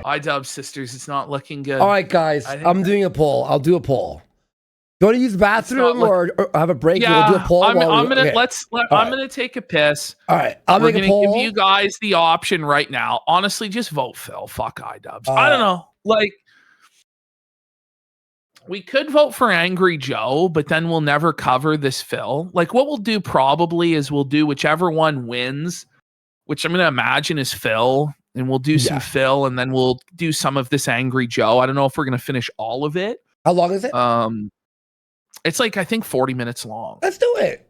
iDub sisters, it's not looking good. All right, guys, I'm doing a poll. I'll do a poll. Do you want to use the bathroom or have a break? Yeah, we'll do a poll. I'm gonna okay. I'm gonna take a piss. All right, We're gonna give you guys the option right now. Honestly, just vote Phil. Fuck iDubbbz. I don't know. Like, we could vote for Angry Joe, but then we'll never cover this Phil. Like, what we'll do probably is we'll do whichever one wins, which I'm gonna imagine is Phil, and we'll do some Phil, and then we'll do some of this Angry Joe. I don't know if we're gonna finish all of it. How long is it? It's like, I think 40 minutes long. Let's do it.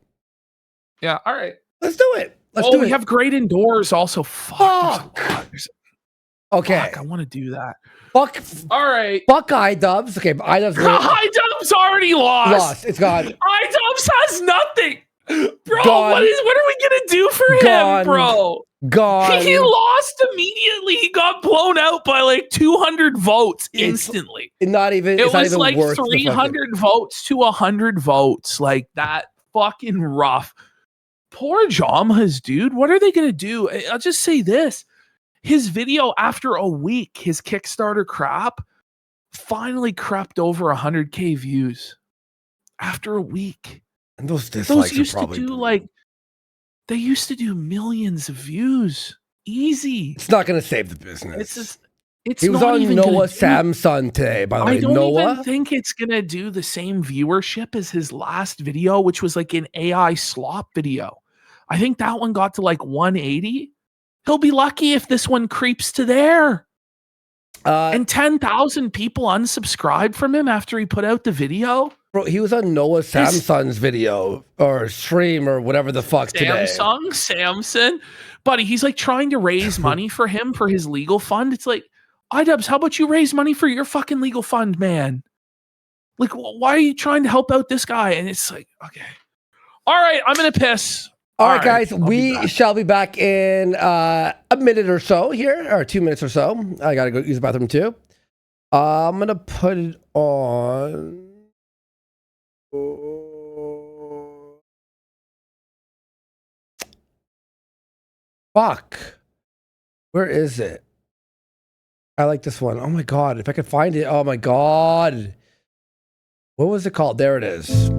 Yeah, all right. Let's do it. We have great indoors also. Fuck. Okay. Fuck, I want to do that. Fuck. All right. Fuck iDubbbz. Okay, but iDubbbz already lost. It's gone. iDubbbz has nothing. Bro, what are we going to do for him, bro? Gone. He lost immediately. He got blown out by like 200 votes instantly. It was like 300 votes to 100 votes. Like, that fucking rough. Poor Jamas, dude. What are they going to do? I'll just say this. His video, after a week, his Kickstarter crap, finally crept over 100K views. After a week. And those dislikes used to do like, they used to do millions of views. Easy. It's not going to save the business. He was on Noah Samson today, by the way. I don't even think it's going to do the same viewership as his last video, which was like an AI slop video. I think that one got to like 180. He'll be lucky if this one creeps to there. And 10,000 people unsubscribed from him after he put out the video. Bro, he was on Noah Samson's video or stream or whatever the fuck today. Samson. Buddy, he's like trying to raise money for him for his legal fund. It's like, iDubbbz, how about you raise money for your fucking legal fund, man? Like, why are you trying to help out this guy? And it's like, okay. All right, I'm going to piss. All right, guys, we shall be back in a minute or so here, or 2 minutes or so. I got to go use the bathroom too. I'm going to put it on. Fuck. Where is it? I like this one. Oh my God. If I could find it. Oh my God. What was it called? There it is.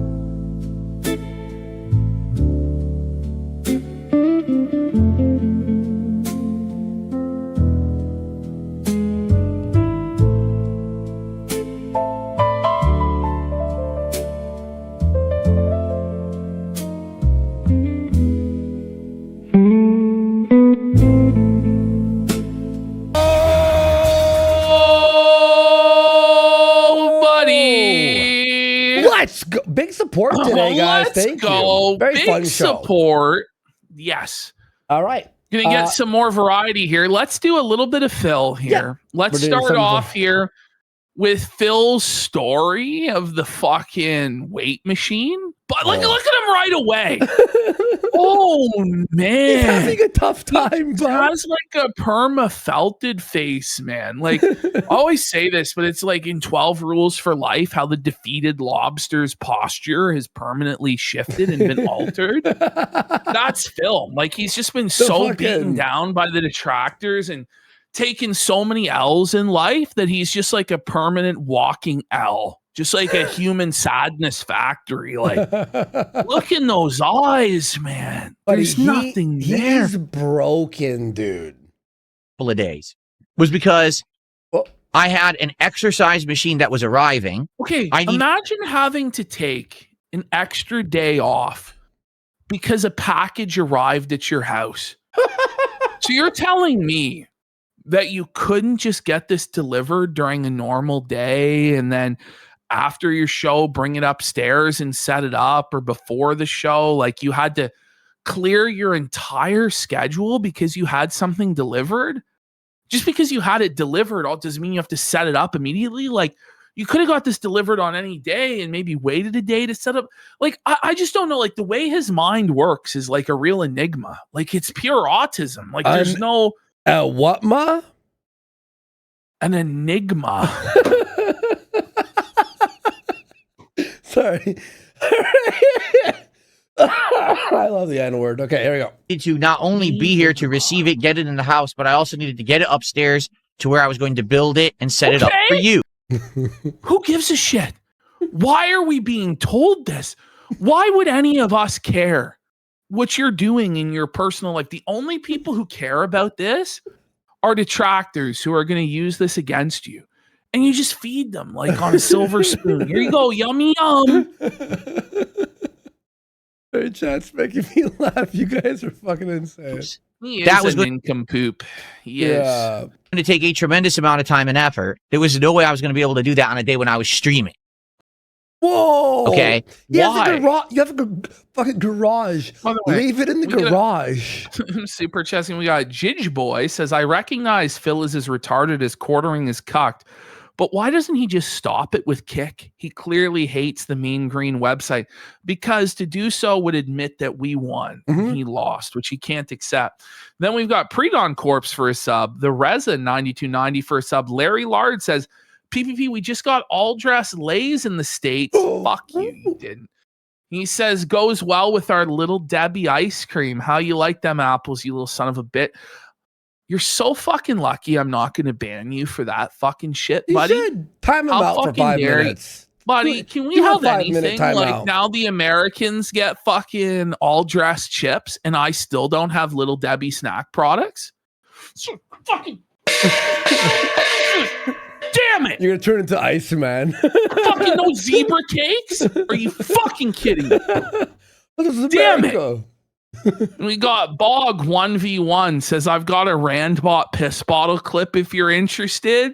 Big support today, guys. Thank you. Very fun show. Support. Yes. All right. Gonna get some more variety here. Let's do a little bit of Phil here. Yeah. Let's start off here with Phil's story of the fucking weight machine. But look at him right away. Oh man, he's having a tough time. He has like a perma felted face, man. Like, I always say this, but it's like in 12 Rules for Life, how the defeated lobster's posture has permanently shifted and been altered. That's Phil. Like, he's just been so beaten down by the detractors and taken so many L's in life that he's just like a permanent walking L. Just like a human sadness factory. Like, look in those eyes, man. There's nothing there. He's broken, dude. Couple of days was because I had an exercise machine that was arriving. Okay, imagine having to take an extra day off because a package arrived at your house. So you're telling me that you couldn't just get this delivered during a normal day and then after your show, bring it upstairs and set it up, or before the show, like you had to clear your entire schedule because you had something delivered? Just because you had it delivered doesn't mean you have to set it up immediately. Like, you could have got this delivered on any day and maybe waited a day to set up. Like, I just don't know. Like, the way his mind works is like a real enigma. Like, it's pure autism. Like, there's no... what, ma? An enigma. Sorry. I love the N-word. Okay, here we go. Need to not only be here to receive it, get it in the house, but I also needed to get it upstairs to where I was going to build it and set it up for you. Who gives a shit? Why are we being told this? Why would any of us care what you're doing in your personal life? The only people who care about this are detractors who are going to use this against you. And you just feed them like on a silver spoon. Here you go, yummy yum. Hey, chat's making me laugh. You guys are fucking insane. He That was an nincompoop. He is. Going to take a tremendous amount of time and effort. There was no way I was going to be able to do that on a day when I was streaming. Whoa. Okay. You have a fucking garage. By the way, leave it in the garage. Super chessing. We got Jidge Boy says, I recognize Phil is as retarded as quartering is cucked, but why doesn't he just stop it with kick? He clearly hates the Mean Green website because to do so would admit that we won and he lost, which he can't accept. Then we've got Predon Corpse for a sub, the Reza 9290 for a sub. Larry Lard says, PPP, we just got all dressed lays in the States. Fuck you didn't. He says, goes well with our little Debbie ice cream. How you like them apples, you little son of a bit. You're so fucking lucky I'm not going to ban you for that fucking shit, buddy. You should time him out for 5 minutes. Buddy, can we Do a have 5 minute anything? time Like out. now the Americans get fucking all dressed chips and I still don't have Little Debbie snack products? So fucking... Damn it! You're gonna turn into Iceman. Fucking no zebra cakes? Are you fucking kidding me? Damn it! We got Bog 1v1 says, I've got a Randbot piss bottle clip if you're interested.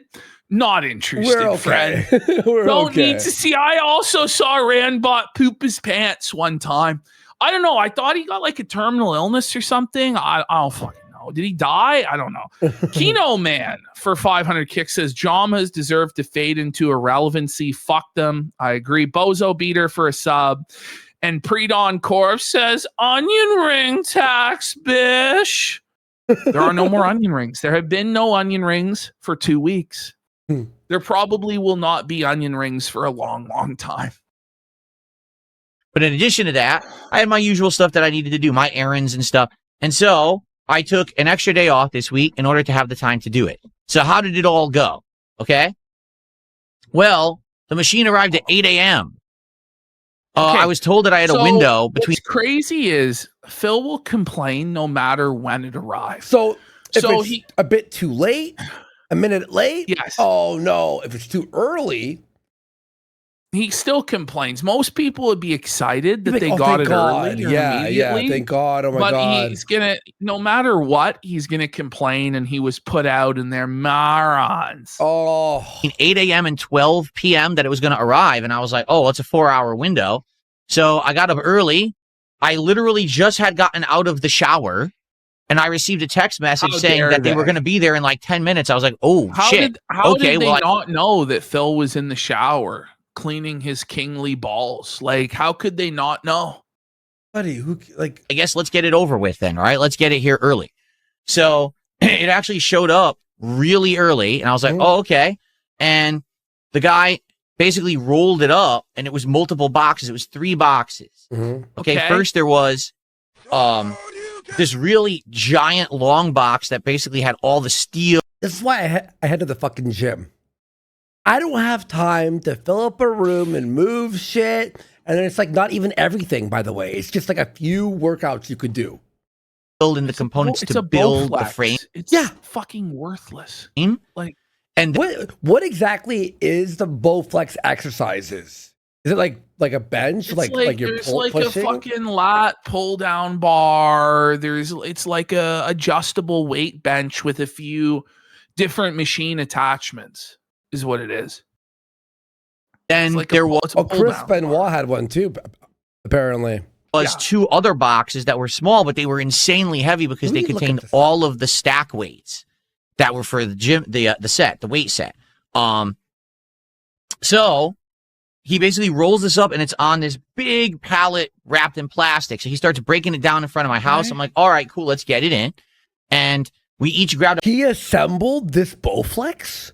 Not interested, We're okay. friend. We're Don't okay. need to see. I also saw Randbot poop his pants one time. I don't know. I thought he got like a terminal illness or something. I don't fucking know. Did he die? I don't know. Kino Man for 500 kicks says, Jamas deserve to fade into irrelevancy. Fuck them. I agree. Bozo Beater for a sub. And Predon Corpse says, onion ring tax, bish. There are no more onion rings. There have been no onion rings for 2 weeks. There probably will not be onion rings for a long, long time. But in addition to that, I had my usual stuff that I needed to do, my errands and stuff. And so I took an extra day off this week in order to have the time to do it. So how did it all go? Okay. Well, the machine arrived at 8 a.m. Okay. I was told that I had a window between. What's crazy is Phil will complain no matter when it arrives. So if it's he a bit too late, a minute late, yes. Oh no, if it's too early, he still complains. Most people would be excited that like, they oh, got thank it God. early. Or Yeah, immediately, thank God. Oh my but God. he's gonna, no matter what, he's gonna complain, and he was put out, and they're morons. Oh, between 8 a.m. and 12 p.m. that it was going to arrive. And I was like, oh, it's a 4-hour window. So I got up early. I literally just had gotten out of the shower and I received a text message saying that they were going to be there in like 10 minutes. I was like, oh, shit. How did they not know that Phil was in the shower cleaning his kingly balls? Like, how could they not know? buddy, I guess let's get it over with then, all right? Let's get it here early. So it actually showed up really early and I was like, oh, okay. And the guy basically rolled it up and it was multiple boxes. It was 3 boxes. Okay. First there was this really giant long box that basically had all the steel. This is why I head to the fucking gym. I don't have time to fill up a room and move shit. And then it's like not even everything, by the way. It's just like a few workouts you could do. Build in the components to build the frame. It's fucking worthless. Like, and what exactly is the Bowflex exercises? Is it like a bench? Like you're pushing? A fucking lat pull down bar. It's like a adjustable weight bench with a few different machine attachments is what it is. And like there was Chris Benoit had one too, apparently. Was 2 other boxes that were small, but they were insanely heavy because they contained all of the stack weights that were for the gym, the weight set. So he basically rolls this up and it's on this big pallet wrapped in plastic. So he starts breaking it down in front of my house. I'm like, all right, cool, let's get it in. And we each grabbed. He assembled this Bowflex?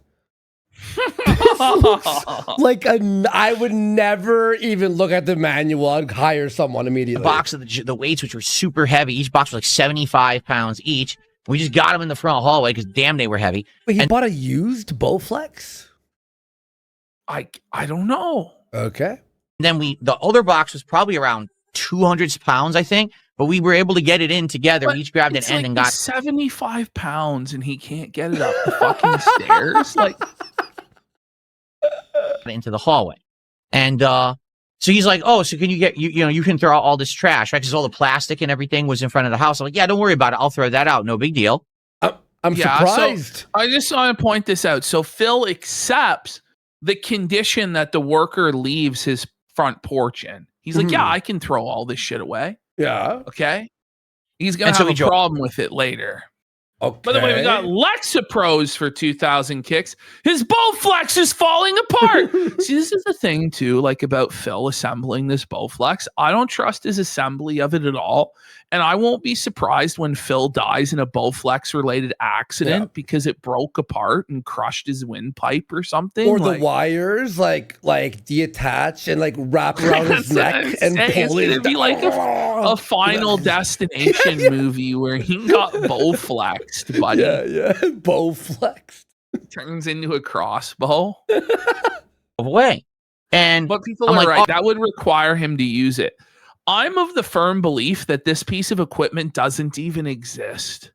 Like I would never even look at the manual and hire someone immediately. A box of the weights, which were super heavy. Each box was like 75 pounds each. We just got them in the front hallway because damn, they were heavy. Wait, he And- bought a used Bowflex? I don't know. Okay. Then the other box was probably around 200 pounds, I think. But we were able to get it in together. But We each grabbed an it's end like and got 75 pounds and he can't get it up the fucking stairs. Like, into the hallway. And so he's like, oh, so can you get, you can throw out all this trash, right? Because all the plastic and everything was in front of the house. I'm like, yeah, don't worry about it. I'll throw that out. No big deal. I'm Yeah, surprised. So I just want to point this out. So Phil accepts the condition that the worker leaves his front porch in. He's like, yeah, I can throw all this shit away. Yeah. Okay. He's going And to so have we a problem with it later. Okay. By the way, we got Lexapros for 2,000 kicks. His Bowflex is falling apart. See, this is the thing, too, like about Phil assembling this Bowflex. I don't trust his assembly of it at all. And I won't be surprised when Phil dies in a Bowflex-related accident because it broke apart and crushed his windpipe or something. Or like, the wires, like detach and like wrap around his neck and pull it's it. gonna be like a Final Destination movie where he got Bowflexed, buddy. Yeah. Bowflex. Turns into a crossbow. Away. And But people I'm are like, right. oh. That would require him to use it. I'm of the firm belief that this piece of equipment doesn't even exist.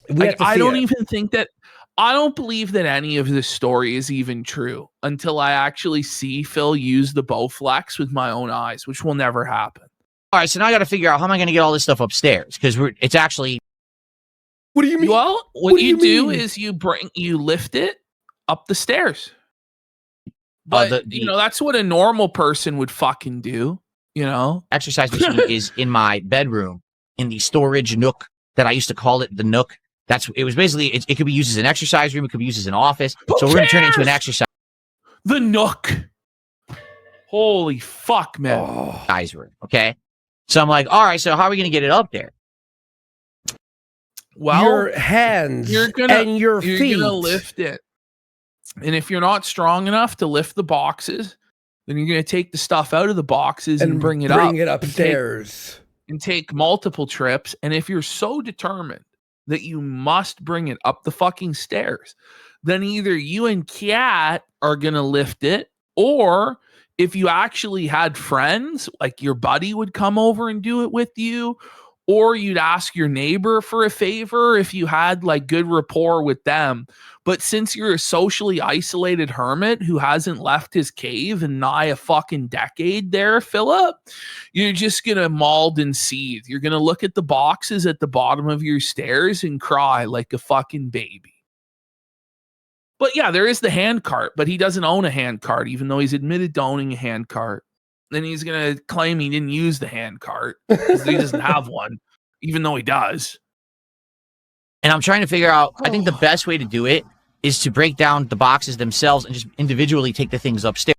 Like, I don't even think that. I don't believe that any of this story is even true until I actually see Phil use the Bowflex with my own eyes, which will never happen. all right, so now I got to figure out how am I going to get all this stuff upstairs? Because it's actually What do you mean? Well, what you do mean? is you lift it up the stairs. But that's what a normal person would fucking do. exercise machine is in my bedroom in the storage nook that I used to call it the nook. It was basically, it could be used as an exercise room. It could be used as an office. So we're going to turn it into an exercise The nook. Holy fuck, man. room. Okay. So I'm like, all right, so how are we going to get it up there? Well, your hands and your feet. You're going to lift it. And if you're not strong enough to lift the boxes, then you're going to take the stuff out of the boxes and bring it upstairs. And take multiple trips. And if you're so determined that you must bring it up the fucking stairs, then either you and Kat are going to lift it, or if you actually had friends, like your buddy would come over and do it with you, or you'd ask your neighbor for a favor if you had like good rapport with them. But since you're a socially isolated hermit who hasn't left his cave in nigh a fucking decade there, Philip, you're just going to mold and seethe. You're going to look at the boxes at the bottom of your stairs and cry like a fucking baby. But yeah, there is the hand cart, but he doesn't own a hand cart, even though he's admitted to owning a hand cart. Then he's going to claim he didn't use the hand cart because he doesn't have one, even though he does. And I'm trying to figure out, I think the best way to do it is to break down the boxes themselves and just individually take the things upstairs.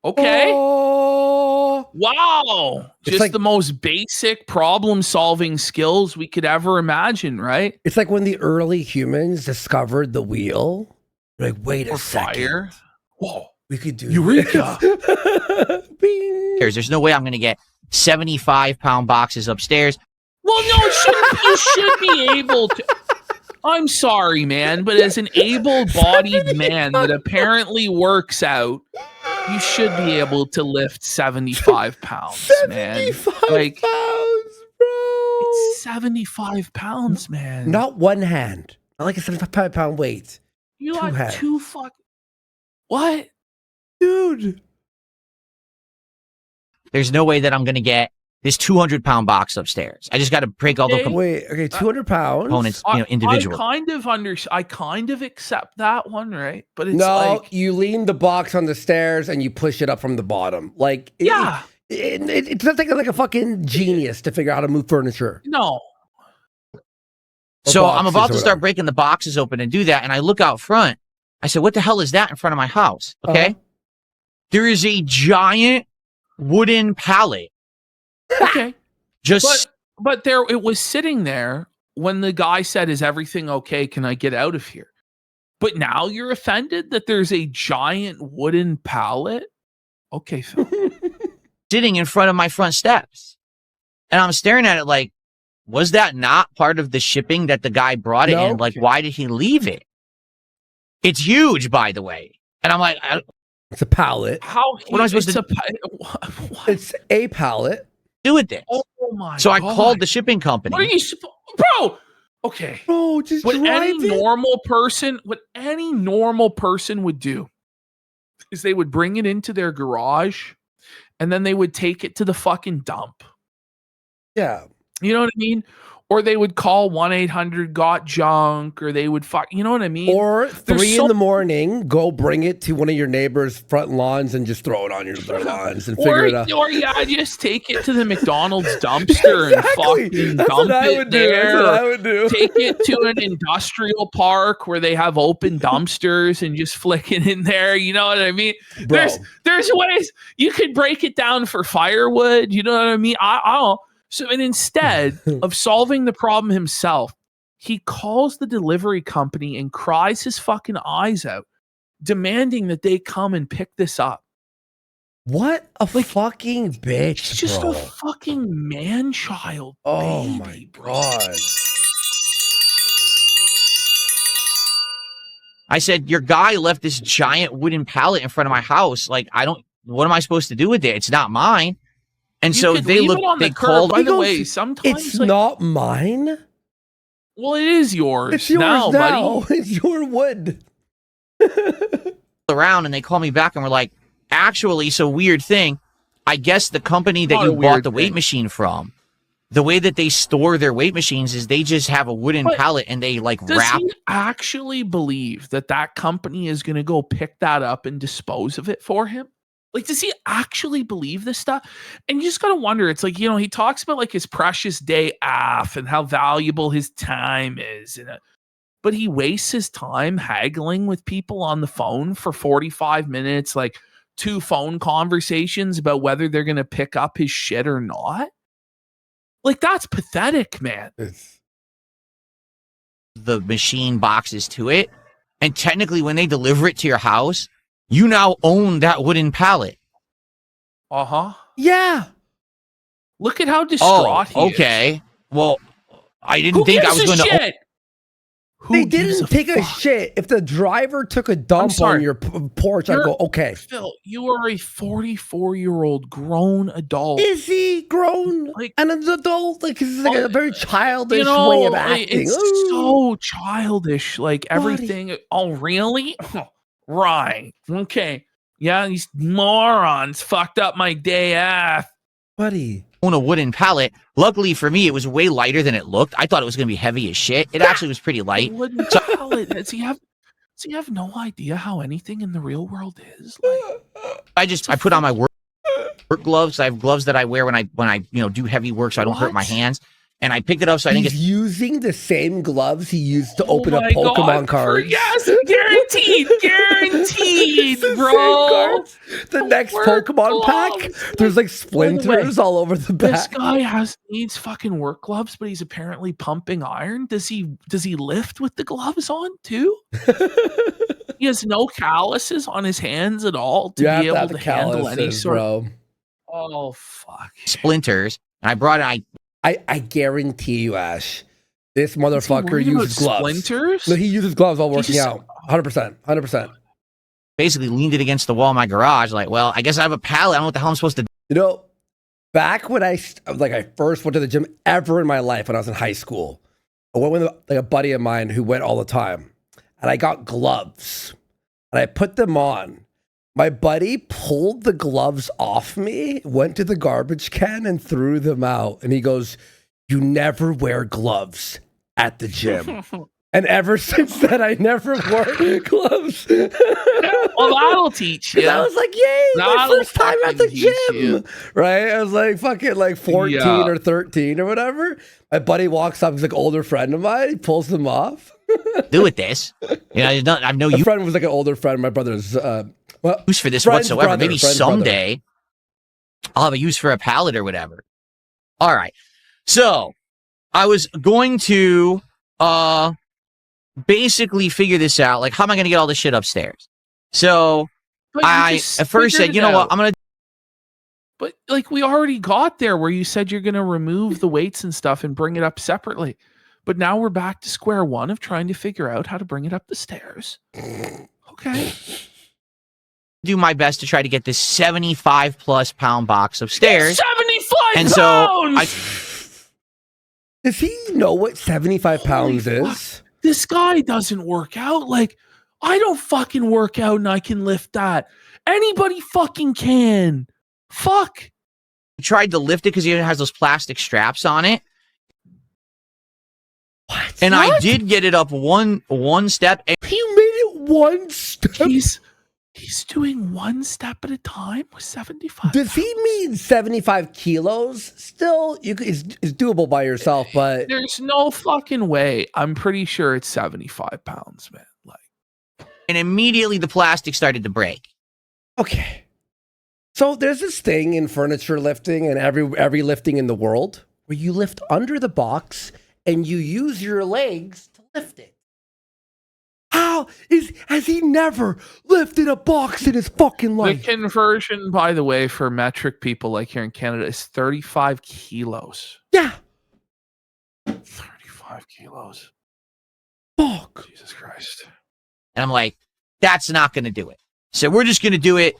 Okay. Oh. Wow. It's Just like the most basic problem-solving skills we could ever imagine, right? It's like when the early humans discovered the wheel. They're like, wait a second. Fire. Whoa. We could do Eureka. Bing. There's no way I'm going to get 75-pound boxes upstairs. Well, no, you should be able to. I'm sorry, man, but as an able-bodied man that apparently works out, you should be able to lift 75 pounds, man. 75 Like, pounds, bro. it's 75 pounds, man. Not one hand. Not like a 75-pound weight. You two got hands. two fuck. What? Dude. There's no way that I'm going to get this 200-pound box upstairs. I just got to break all the Okay, 200 pounds. components, individually. I kind of accept that one, right? But it's No, like, you lean the box on the stairs and you push it up from the bottom. Like, yeah. It's not like a fucking genius to figure out how to move furniture. No. So I'm boxes about or to start breaking the boxes open and do that. And I look out front. I said, what the hell is that in front of my house? Okay. There is a giant wooden pallet. Okay. Just But there it was sitting there when the guy said, "Is everything okay? Can I get out of here?" But now you're offended that there's a giant wooden pallet? Okay, Phil. sitting in front of my front steps. And I'm staring at it like, was that not part of the shipping that the guy brought it in? Like, why did he leave it? It's huge, by the way. And I'm like, it's a pallet. What am I supposed to do? It's a pallet. Do with this. Oh my So God. I called the shipping company. What are you bro? Okay. Bro, just what drive any it. normal person would do is they would bring it into their garage and then they would take it to the fucking dump. Yeah. You know what I mean? Or they would call 1-800-GOT-JUNK, or they would you know what I mean? Or 3 in the morning, go bring it to one of your neighbor's front lawns and just throw it on their lawns and figure it out. Or yeah, just take it to the McDonald's dumpster and fucking dump it there. That's what I would do. Take it to an industrial park where they have open dumpsters and just flick it in there. You know what I mean? Bro. There's ways you could break it down for firewood. You know what I mean? I don't. So, and instead of solving the problem himself, he calls the delivery company and cries his fucking eyes out, demanding that they come and pick this up. What a fucking bitch, He's just bro. a fucking man-child. Oh baby, my bro. God. I said, your guy left this giant wooden pallet in front of my house. Like, what am I supposed to do with it? It's not mine. And You so could they leave look. it on They the curb. called. By the way, sometimes It's not mine. Well, it is yours. It's yours now, now. buddy. It's your wood. Around and they call me back and we're like, actually, so weird thing. I guess the company that you bought the weight machine from, the way that they store their weight machines is they just have a wooden pallet and they like Does wrap. he actually believe that company is going to go pick that up and dispose of it for him? Like, does he actually believe this stuff? And you just got to wonder. It's like, you know, he talks about like his precious day off and how valuable his time is. But he wastes his time haggling with people on the phone for 45 minutes, like 2 phone conversations about whether they're going to pick up his shit or not. Like, that's pathetic, man. The machine boxes to it. And technically, when they deliver it to your house, you now own that wooden pallet. Uh-huh. Yeah. Look at how distraught he is. Okay. Well, I didn't think I was going to. They didn't take a shit. If the driver took a dump on your porch, I'd go, okay. Phil, you are a 44-year-old grown adult. Is he grown? Like, and an adult? Like, this is like a very childish way of acting. It's so childish. Like, everything. Oh, really? Right. Okay. Yeah, these morons fucked up my day off. Buddy. Own a wooden pallet. Luckily for me, it was way lighter than it looked. I thought it was going to be heavy as shit. It actually was pretty light. Wooden pallet. Does he have no idea how anything in the real world is? Like, I put on my work gloves. I have gloves that I wear when I do heavy work so I don't hurt my hands. And I picked it up so I didn't get using the same gloves he used to open up Pokemon cards. Yes, guaranteed, bro. The next Pokemon pack, there's like splinters all over the back. This guy needs fucking work gloves, but he's apparently pumping iron. Does he lift with the gloves on too? He has no calluses on his hands at all to be able to handle any sort of. Oh fuck! Splinters. And I brought it. I guarantee you, Ash, this motherfucker uses gloves. Splinters? No, he uses gloves while working out. 100%. Basically leaned it against the wall in my garage. Like, well, I guess I have a pallet. I don't know what the hell I'm supposed to do. You know, back when I first went to the gym ever in my life when I was in high school, I went with like a buddy of mine who went all the time. And I got gloves. And I put them on. My buddy pulled the gloves off me, went to the garbage can and threw them out. And he goes, "You never wear gloves at the gym." And ever since then, I never wore gloves. Well, that'll teach you. I was like, yay, my first time at the gym. Right? I was like fucking like 14 or 13 or whatever. My buddy walks up, he's like an older friend of mine. He pulls them off. Do with this. I've no use. My friend was like an older friend. My brother's use for this whatsoever. Maybe someday I'll have a use for a pallet or whatever. All right. So I was going to basically figure this out. Like, how am I going to get all this shit upstairs? So I at first said, you know what? I'm going to But like we already got there where you said you're going to remove the weights and stuff and bring it up separately. But now we're back to square one of trying to figure out how to bring it up the stairs. Okay. Do my best to try to get this 75+ pound box upstairs. 75 and pounds! So Does he know what 75 pounds is? This guy doesn't work out. Like, I don't fucking work out and I can lift that. Anybody fucking can. Fuck. I tried to lift it because it has those plastic straps on it. What? And I did get it up one step. He made it one step. He's doing one step at a time with 75. Does he mean 75 kilos? Still, it's doable by yourself, but There's no fucking way. I'm pretty sure it's 75 pounds, man. Like, And immediately the plastic started to break. okay. So there's this thing in furniture lifting and every lifting in the world where you lift under the box and you use your legs to lift it. Has he never lifted a box in his fucking life? the conversion, by the way, for metric people like here in Canada is 35 kilos. Yeah. 35 kilos. Fuck. Jesus Christ. And I'm like, that's not going to do it. So we're just going to do it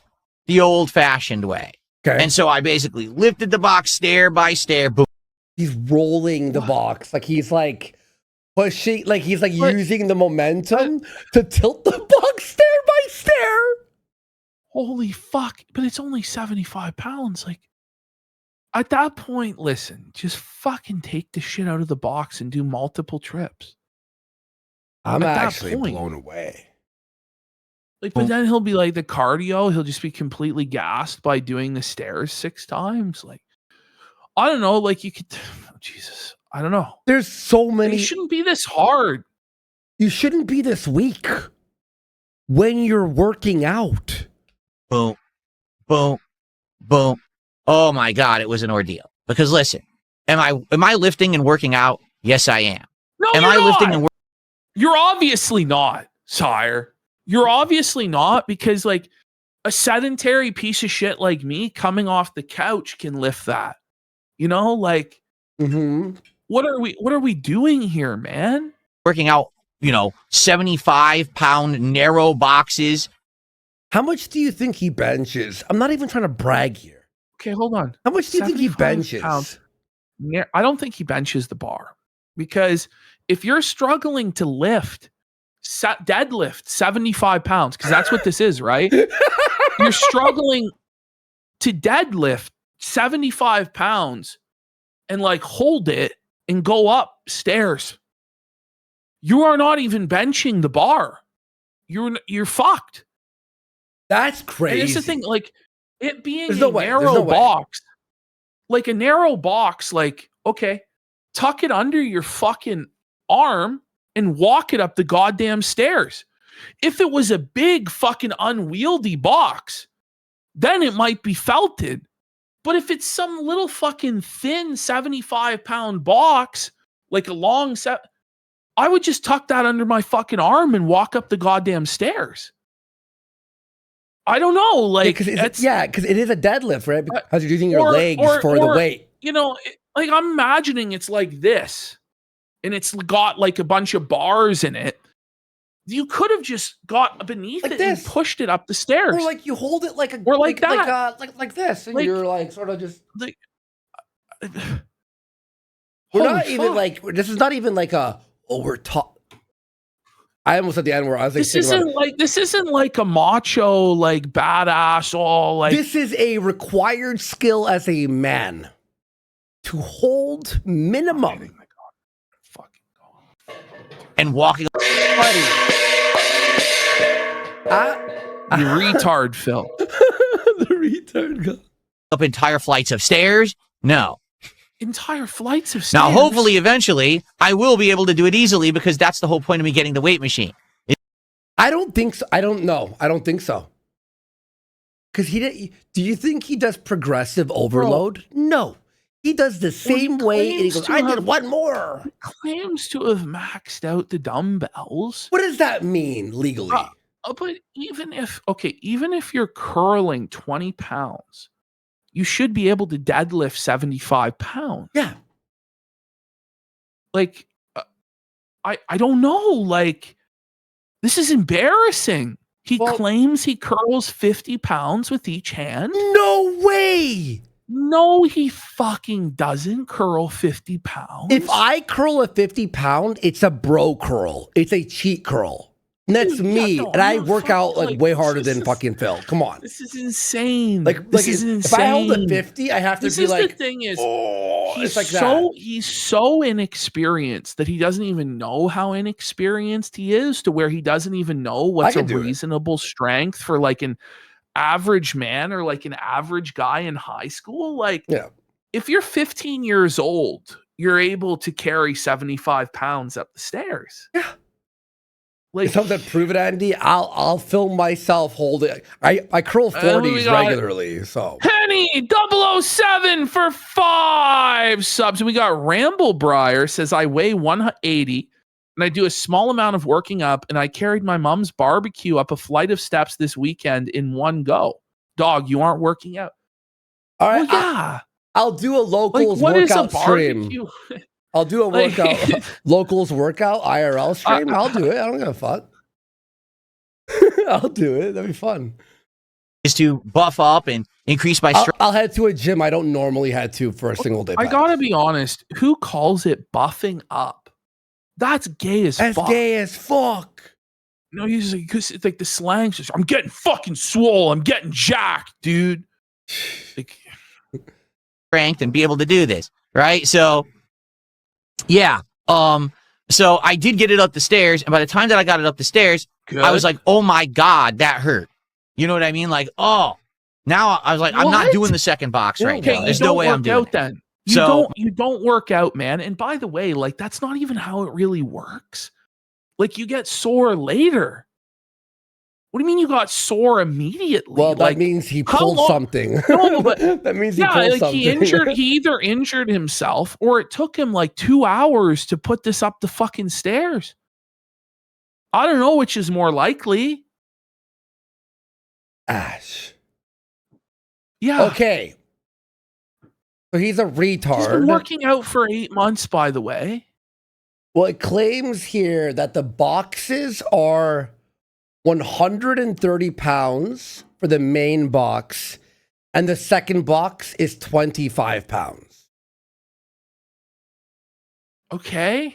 the old-fashioned way. Okay. And so I basically lifted the box stair by stair. Boom. He's rolling the box like he's like pushing, like he's like using the momentum to tilt the box stair by stair. Holy fuck. But it's only 75 pounds. Like, at that point, listen, just fucking take the shit out of the box and do multiple trips. I'm At that actually point. blown away. Like, but then he'll be like the cardio, he'll just be completely gassed by doing the stairs 6 times. Like, I don't know, like you could, Jesus, I don't know. There's so many. It shouldn't be this hard. You shouldn't be this weak when you're working out. Boom. Boom. Boom. Oh my God, it was an ordeal. Because listen, am I lifting and working out? Yes, I am. No, Am you're I not. lifting and You're obviously not, sire. You're obviously not, because like a sedentary piece of shit like me coming off the couch can lift that. You know, like what are we doing here, man? working out, 75-pound narrow boxes? How much do you think he benches? I'm not even trying to brag here. Okay, hold on. How much do you think he 75 benches? pounds. I don't think he benches the bar, because if you're struggling to deadlift 75 pounds, because that's what this is, right? You're struggling to deadlift 75 pounds and like hold it and go upstairs. You are not even benching the bar. You're fucked. That's crazy. And it's the thing, like it being There's a no way. There's narrow no way. box, like a narrow box, like, okay, tuck it under your fucking arm and walk it up the goddamn stairs. If it was a big fucking unwieldy box, then it might be felted. But if it's some little fucking thin 75-pound box, like a long set, I would just tuck that under my fucking arm and walk up the goddamn stairs. I don't know, like because it is a deadlift, right? Because you're using your or- legs or- for the or- weight. Like I'm imagining it's like this, and it's got like a bunch of bars in it. You could have just got beneath Like it this. and pushed it up the stairs. Or like you hold it like a Or like that. like this, and Like- you're like sort of just. like, We're holy not even fuck. like. This is not even like a. Oh, we're taught. I almost at the end where I was like, this isn't like a macho, like badass, all like this is a required skill as a man to hold minimum. fucking And walking Buddy. you retard, Phil. The retard guy. up entire flights of stairs? No. Entire flights of stairs. Now, hopefully, eventually, I will be able to do it easily, because that's the whole point of me getting the weight machine. I don't think so. I don't know. I don't think so. Because do you think he does progressive overload? No. He does the same way, and he goes, I did one more. claims to have maxed out the dumbbells. What does that mean legally? But even if you're curling 20 pounds, you should be able to deadlift 75 pounds. Yeah. Like, I don't know. Like, this is embarrassing. He claims he curls 50 pounds with each hand. No way. No, he fucking doesn't curl 50 pounds. If I curl a 50 pound, it's a bro curl. It's a cheat curl. And that's me. And I work out like way harder than fucking Phil. Come on. This is insane. Like this is insane. If I held a 50, I have to be like, the thing is, it's like that. He's so inexperienced that he doesn't even know how inexperienced he is, to where he doesn't even know what's a reasonable strength for like an average man or like an average guy in high school. Like, if you're 15 years old, you're able to carry 75 pounds up the stairs. Yeah. Like, something to prove it, Andy. I'll film myself holding. I curl 40s regularly. So Penny 007 for 5 subs. We got Ramble Briar says, I weigh 180 and I do a small amount of working up, and I carried my mom's barbecue up a flight of steps this weekend in one go. Dog, you aren't working out. All right. Well, yeah. I'll do a locals like, workout stream. I'll do a workout, locals workout IRL stream. I'll do it. I don't give a fuck. I'll do it. That'd be fun. Is to buff up and increase my strength. I'll head to a gym I don't normally head to for a single day. I gotta be honest. Who calls it buffing up? That's gay as fuck. That's gay as fuck. No, he's like, because it's like the slang says, I'm getting fucking swole. I'm getting jacked, dude. Like, strength and be able to do this, right? So, yeah. So I did get it up the stairs, and by the time that I got it up the stairs, I was like, oh my God, that hurt. You know what I mean? Like, oh, now I was like, I'm not doing the second box right now. There's no way I'm doing it. Then. You don't work out, man. And by the way, like, that's not even how it really works. Like, you get sore later. What do you mean you got sore immediately? Well, that like, means he pulled something. No, but that means he pulled something. He either injured himself, or it took him like 2 hours to put this up the fucking stairs. I don't know which is more likely. Ash. Yeah. Okay. So he's a retard. He's been working out for 8 months, by the way. Well, it claims here that the boxes are 130 pounds for the main box, and the second box is 25 pounds. Okay.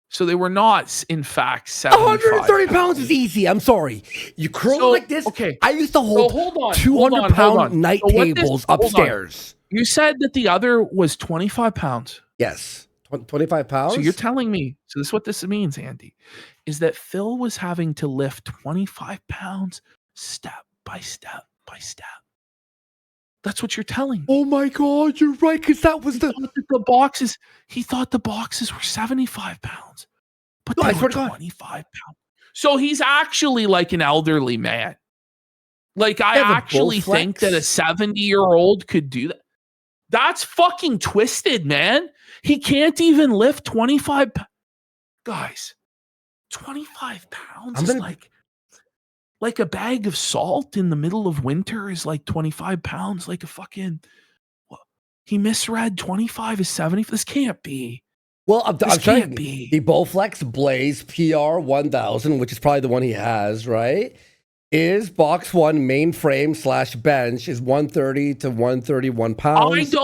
So they were not, in fact, 75 130 pounds is easy. I'm sorry. You curl like this. Okay. I used to hold 200-pound night tables upstairs. You said that the other was 25 pounds. Yes. 25 pounds? So you're telling me, so this is what this means, Andy, is that Phil was having to lift 25 pounds step by step by step. That's what you're telling me. Oh my God, you're right, because that was he thought the boxes were 75 pounds. But no, they were 25 pounds. So he's actually like an elderly man. Like, I actually think that a 70-year-old could do that. That's fucking twisted, man. He can't even lift 25 pounds. Guys, 25 pounds is like a bag of salt in the middle of winter is like 25 pounds. Like a fucking... He misread 25 is 70. This can't be. Well, I'm trying to be. The Bowflex Blaze PR 1000, which is probably the one he has, right? Is box one mainframe / bench is 130 to 131 pounds.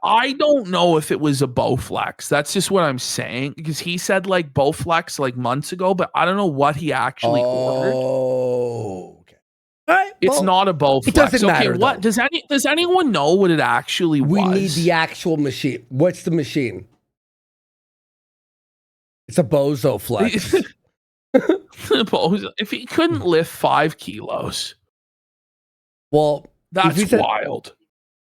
I don't know if it was a Bowflex. That's just what I'm saying, because he said like Bowflex like months ago, but I don't know what he actually ordered. Oh, okay. All right. It's not a Bowflex. It doesn't matter. What does anyone know what it actually was? We need the actual machine. What's the machine? It's a Bozo Flex. If he couldn't lift 5 kilos, well, that's wild.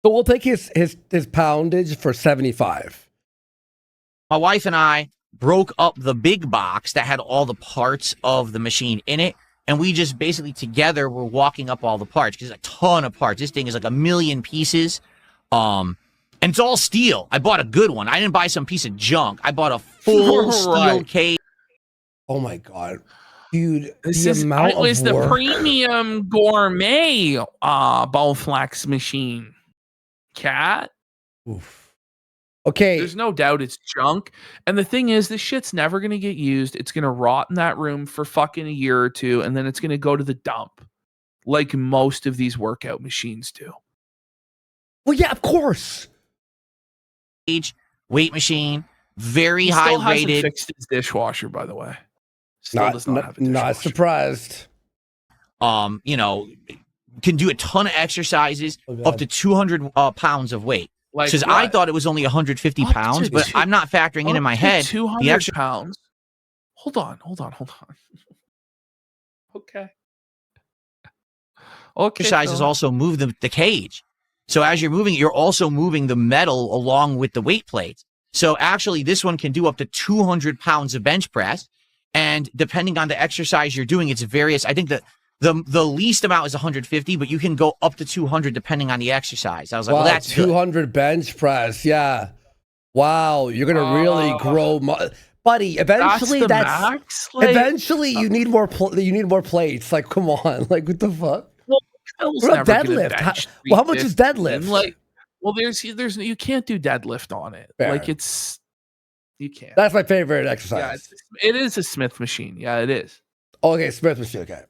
So we'll take his poundage for 75. My wife and I broke up the big box that had all the parts of the machine in it, and we just basically together were walking up all the parts, because there's a ton of parts. This thing is like 1 million pieces. And it's all steel. I bought a good one. I didn't buy some piece of junk. I bought a full steel case. Oh my God. Dude, it was the premium gourmet Bowflex machine. cat. Oof. Okay. There's no doubt it's junk. And the thing is, this shit's never going to get used. It's going to rot in that room for fucking a year or two, and then it's going to go to the dump, like most of these workout machines do. Well, yeah, of course. Weight machine, very He high still hasn't rated. fixed his dishwasher, by the way. Still does not have a dishwasher. Not surprised. You know, can do a ton of exercises, up to 200 pounds of weight. Like, Because I thought it was only 150 pounds, but I'm not factoring in my head 200 the extra pounds. Hold on. Okay. exercises Phil. also move the cage. So as you're moving, you're also moving the metal along with the weight plates. So actually, this one can do up to 200 pounds of bench press. And depending on the exercise you're doing, it's various. I think that the least amount is 150, but you can go up to 200 depending on the exercise. I was like, well, that's 200 good. bench press. Yeah. Wow. You're going to really grow. Buddy, eventually max? Like, eventually you need more plates. Like, come on. Like, what the fuck? Well, What about deadlift? How much is deadlift? Like, well, there's you can't do deadlift on it. Fair. Like, you can't. That's my favorite exercise. Yeah, it is a Smith machine. Yeah, it is. Oh, okay, Smith machine. Okay.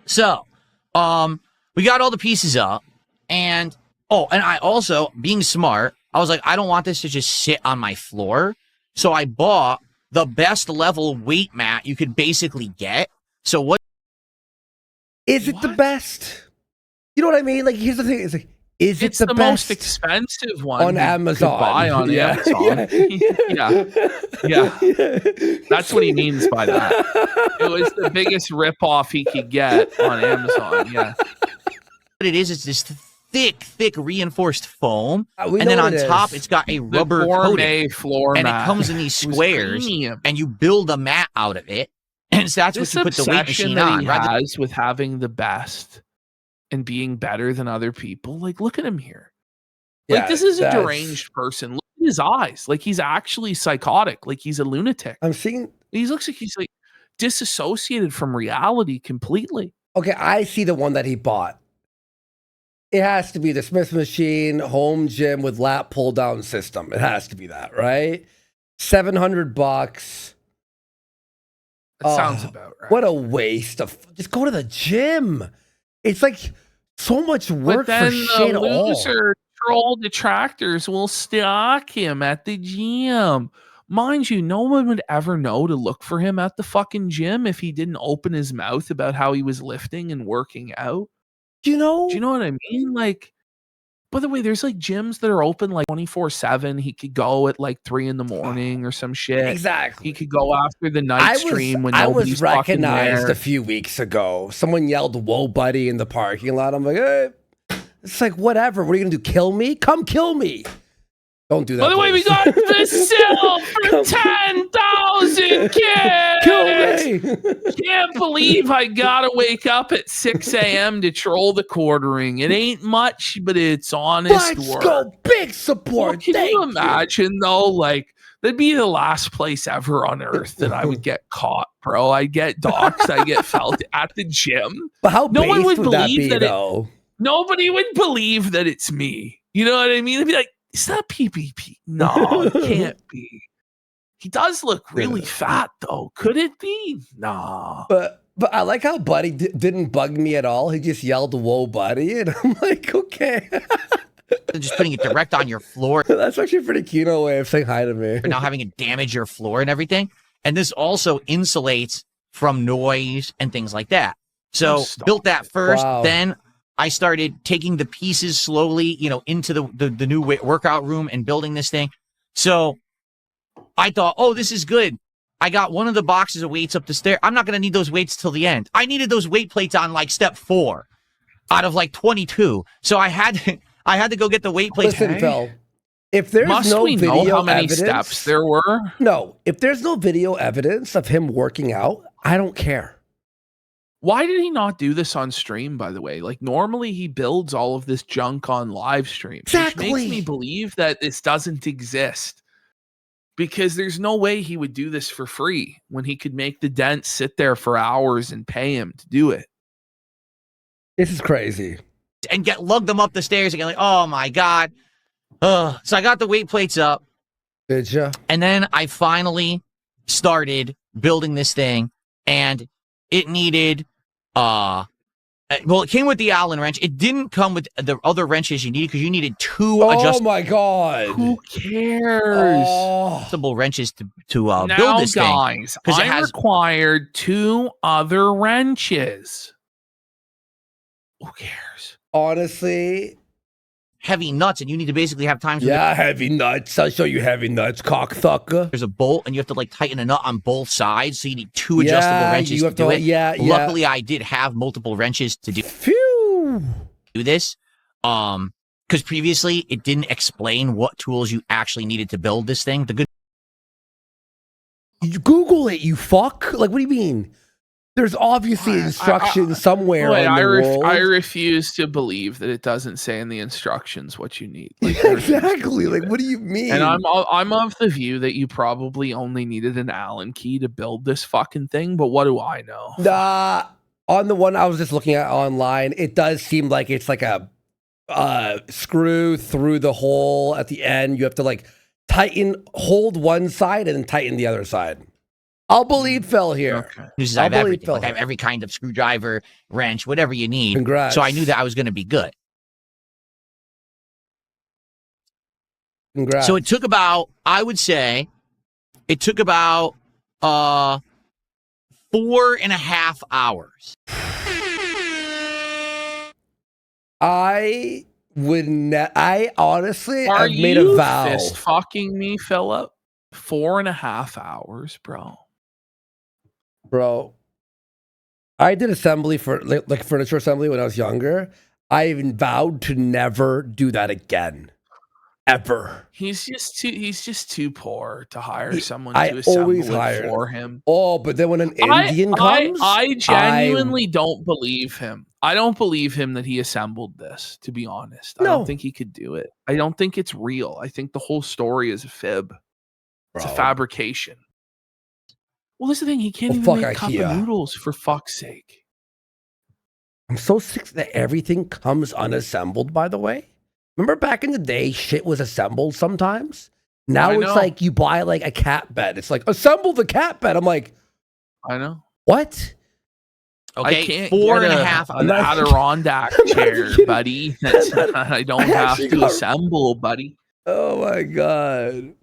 So, we got all the pieces up, and I also, being smart, I was like, I don't want this to just sit on my floor. So I bought the best level weight mat you could basically get. So what? Is it the best? You know what I mean? Like, here's the thing. It's like, it's the best most expensive one on Amazon? Buy on Amazon. Yeah. That's what he means by that. It was the biggest ripoff he could get on Amazon. Yeah. What it is, it's this thick reinforced foam, and then on top it's got a rubber coating, floor and mat. it comes in these squares, and you build a mat out of it, and so that's what you put the weight machine that on. He has with having the best and being better than other people. Like, look at him here. Like, this is a deranged person. Look at his eyes. Like, he's actually psychotic. Like, he's a lunatic. I'm seeing. He looks like he's like disassociated from reality completely. Okay, I see the one that he bought. It has to be the Smith machine home gym with lat pull down system. It has to be that, right? $700. That sounds about right. What a waste of. Just go to the gym. It's like so much work for shit all. Loser troll detractors will stalk him at the gym. Mind you, no one would ever know to look for him at the fucking gym if he didn't open his mouth about how he was lifting and working out. Do you know what I mean? Like, by the way, there's like gyms that are open like 24/7. He could go at like 3 a.m. or some shit. Exactly. He could go after the night stream when nobody's fucking there. I was recognized a few weeks ago. Someone yelled, "Whoa, buddy," in the parking lot. I'm like, hey. It's like, whatever. What are you going to do? Kill me? Come kill me. Don't do that. By the way, we got the sale for 10,000 kids. Kill me. Can't believe I gotta wake up at 6 a.m. to troll the quartering. It ain't much, but it's honest Let's work. Go big support. Well, can you imagine though? Like, that'd be the last place ever on earth that I would get caught, bro. I get doxxed, I get felt at the gym. But how no one would believe that be, nobody would believe that it's me. You know what I mean? They'd be like, is that PPP? No, it can't be. He does look really fat, though. Could it be? No. But I like how Buddy didn't bug me at all. He just yelled, "Whoa, Buddy," and I'm like, okay. Just putting it direct on your floor. That's actually a pretty Kino way of saying hi to me. For now having it damage your floor and everything. And this also insulates from noise and things like that. So built that first, then I started taking the pieces slowly, into the new workout room and building this thing. So I thought, oh, this is good. I got one of the boxes of weights up the stair. I'm not going to need those weights till the end. I needed those weight plates on like step 4 out of like 22. So I had to go get the weight plates. Listen, Phil, if there's no video know how many evidence, steps there were? No, if there's no video evidence of him working out, I don't care. Why did he not do this on stream, by the way? Like, normally he builds all of this junk on live stream. Exactly. Which makes me believe that this doesn't exist. Because there's no way he would do this for free when he could make the dent sit there for hours and pay him to do it. This is crazy. And lug them up the stairs again, like, oh my God. So I got the weight plates up. Did you? And then I finally started building this thing, and it needed, well, it came with the Allen wrench. It didn't come with the other wrenches you needed because you needed two Oh my god! Who cares? adjustable wrenches to Now, build this thing. guys, 'Cause it I has- required 2 other wrenches. Who cares? Honestly, Heavy nuts, and you need to basically have times where yeah, heavy nuts. I'll show you heavy nuts, cocksucker. there's a bolt, and you have to like tighten a nut on both sides, so you need 2 adjustable wrenches you have to do it. Yeah, Luckily, I did have multiple wrenches to Phew. do this. Because previously it didn't explain what tools you actually needed to build this thing. The good You Google it, you fuck. Like, what do you mean? There's obviously instructions somewhere in the world. I refuse to believe that it doesn't say in the instructions what you need. Like, Yeah, exactly. Like, what do you mean? And I'm of the view that you probably only needed an Allen key to build this fucking thing. But what do I know? Nah, on the one I was just looking at online, it does seem like it's like a screw through the hole at the end. You have to like hold one side and then tighten the other side. I'll believe Phil here. Okay. uses I'll I have believe everything. Phil. Like I have every kind of screwdriver, wrench, whatever you need. Congrats. So I knew that I was going to be good. Congrats. So it took about, I would say, it took about 4.5 hours. I honestly, Are I've made a you vow. fist fucking me, Philip? 4.5 hours, bro. Bro, I did assembly for like furniture assembly when I was younger. I vowed to never do that again. Ever. He's just too poor to hire someone I to assemble always it hired. for him. Oh, but then when an Indian comes, I genuinely don't believe him. I don't believe him that he assembled this, to be honest. I No. don't think he could do it. I don't think it's real. I think the whole story is a fib. It's a Bro. fabrication. Well, this is the thing. He can't Well, even fuck make cup IKEA. of noodles, for fuck's sake. I'm so sick that everything comes unassembled, by the way. Remember back in the day, shit was assembled sometimes? Now I it's know. like you buy like a cat bed. It's like, assemble the cat bed. I'm like, I know. what? Okay, I can't 4.5 an Adirondack I'm not chair, kidding. buddy. That's, I don't have actually to got- assemble, buddy. Oh my God.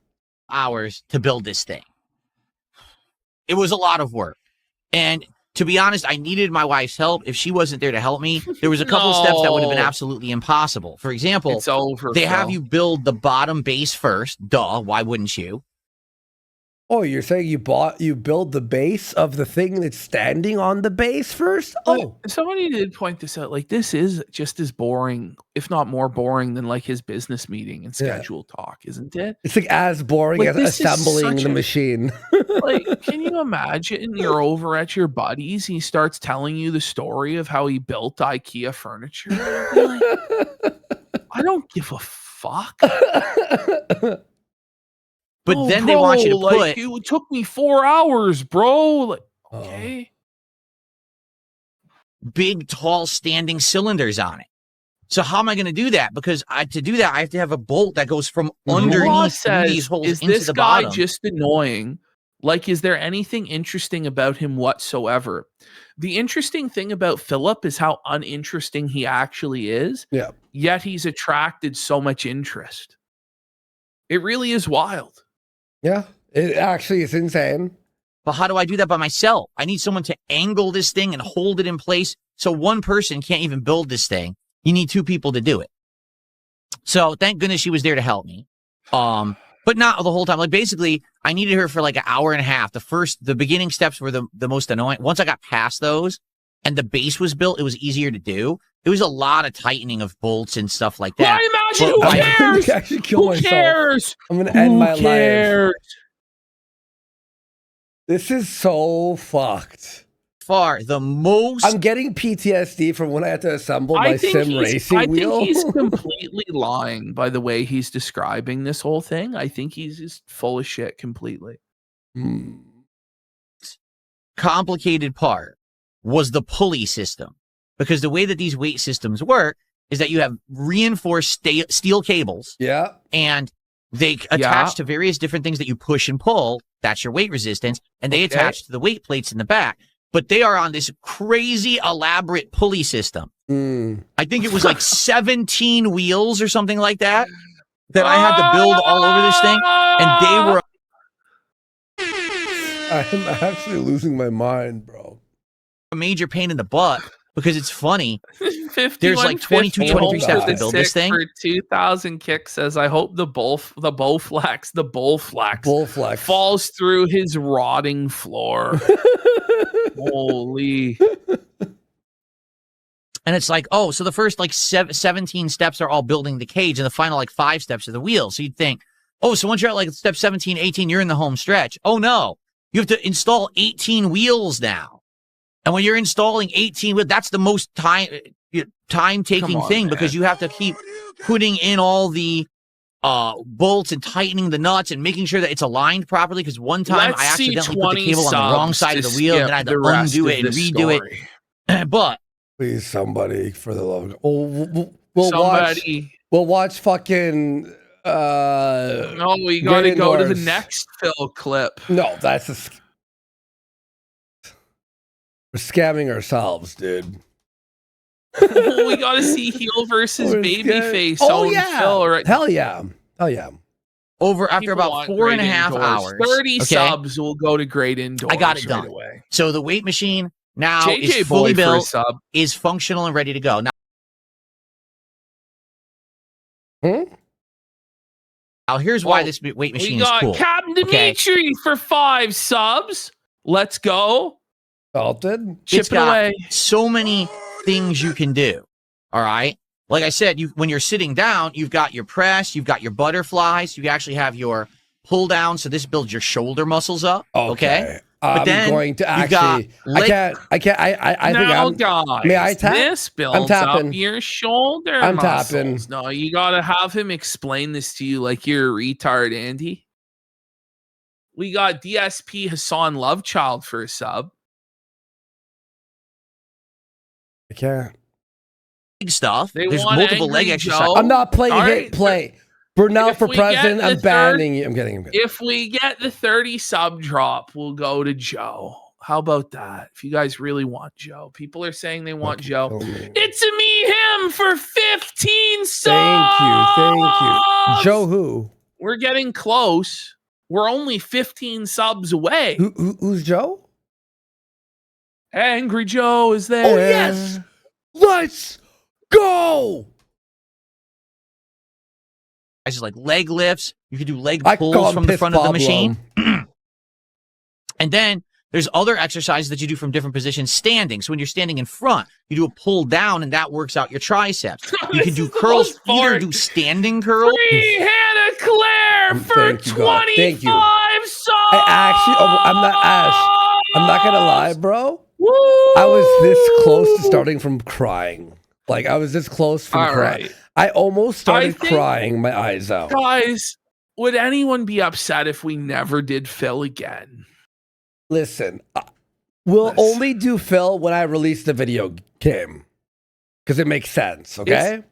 hours to build this thing. It was a lot of work. And to be honest, I needed my wife's help. If she wasn't there to help me, there was a couple steps that would have been No. absolutely impossible. For example, It's over. they have Phil. you build the bottom base first. Duh, why wouldn't you? Oh, you're saying you build the base of the thing that's standing on the base first? Oh, Somebody did point this out. Like, this is just as boring, if not more boring, than like his business meeting and Yeah. schedule talk, isn't it? it's like as boring Like, as this is assembling such the a- machine. Like, can you imagine you're over at your buddy's? He starts telling you the story of how he built IKEA furniture. You're like, I don't give a fuck. But Oh, then they want you to bro, like, put it took me 4 hours, bro. Like, Oh. okay. big, tall, standing cylinders on it. So how am I going to do that? Because to do that, I have to have a bolt that goes from Law underneath through says, these holes is into this the guy bottom. just annoying? Like, is there anything interesting about him whatsoever? The interesting thing about Philip is how uninteresting he actually is. Yeah. Yet he's attracted so much interest. It really is wild. Yeah, it actually is insane. But how do I do that by myself? I need someone to angle this thing and hold it in place. So one person can't even build this thing. You need 2 people to do it. So thank goodness she was there to help me. But not the whole time. Like basically, I needed her for like an hour and a half. The beginning steps were the most annoying. Once I got past those and the base was built, it was easier to do. It was a lot of tightening of bolts and stuff like that. I imagine. But Who by- cares? I actually kill Who myself. cares? I'm gonna end Who my life. cares? This is so fucked. Far the most I'm getting PTSD from when I had to assemble my sim racing wheel. I think he's completely lying by the way he's describing this whole thing. I think he's just full of shit completely. Hmm. complicated part was the pulley system. Because the way that these weight systems work is that you have reinforced steel cables. Yeah. And they attach to various different things that you push and pull. That's your weight resistance. And they attach to the weight plates in the back. But they are on this crazy elaborate pulley system. I think it was like 17 wheels or something like that I had to build all over this thing. And they were... I'm actually losing my mind, bro. A major pain in the butt because it's funny. There's like 22, 23 steps to build this thing. For 2,000 kick says, I hope the Bowflex falls through his rotting floor. Holy. And it's like, oh, so the first like 17 steps are all building the cage and the final like 5 steps are the wheels. So you'd think, oh, so once you're at like step 17, 18, you're in the home stretch. Oh no, you have to install 18 wheels now. And when you're installing 18 wheels, that's the most time-taking thing because you have to keep putting in all the bolts and tightening the nuts and making sure that it's aligned properly. Because one time I accidentally put the cable on the wrong side of the wheel and then I had to undo it and redo it. But please, somebody, for the love of God. We'll watch fucking no, we gotta go to the next Phil clip. No, that's we're scamming ourselves, dude. We gotta see heel versus babyface. Oh yeah. Phil, right? Hell yeah. Over after about 4.5 hours. 30 subs will go to Great Indoors. I got it done. Away. So the weight machine now JJ is fully Boy built, sub. is functional and ready to go. Now here's why this weight machine is cool. We got Captain Dimitri for 5 subs. Let's go. Salted. It's got so many things you can do. All right. Like I said, when you're sitting down, you've got your press, you've got your butterflies, you actually have your pull down. So this builds your shoulder muscles up. Okay. But then going to actually, I think may I tap? This builds up your shoulder muscles. Tapping. No, you gotta have him explain this to you like you're a retard, Andy. We got DSP Hassan Lovechild for a sub. I can't. Big stuff. There's multiple leg exercises. I'm not playing hit play. Burnell for president. I'm banning you. I'm getting. If we get the 30 sub drop, we'll go to Joe. How about that? If you guys really want Joe, people are saying they want Joe. It's a me him for 15 subs. Thank you. Joe who? We're getting close. We're only 15 subs away. Who's Joe? Angry Joe is there. Oh yes. Let's go. Just like leg lifts. You can do leg pulls from the front of the machine. And then there's other exercises that you do from different positions standing. So when you're standing in front, you do a pull down and that works out your triceps. You can do curls, either do standing curls. Free Hannah Claire for 25 subs. I'm not going to lie, bro. Woo! I was this close to starting from crying. Like I was this close from crying. Right. I almost started crying my eyes out. Guys, would anyone be upset if we never did Phil again? Listen, we'll only do Phil when I release the video game. Because it makes sense, okay?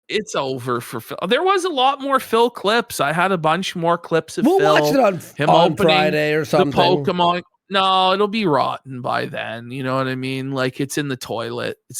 It's over for Phil. There was a lot more Phil clips. I had a bunch more clips of Phil. We'll watch it on Friday or something. The Pokemon. No, it'll be rotten by then. You know what I mean? Like it's in the toilet. It's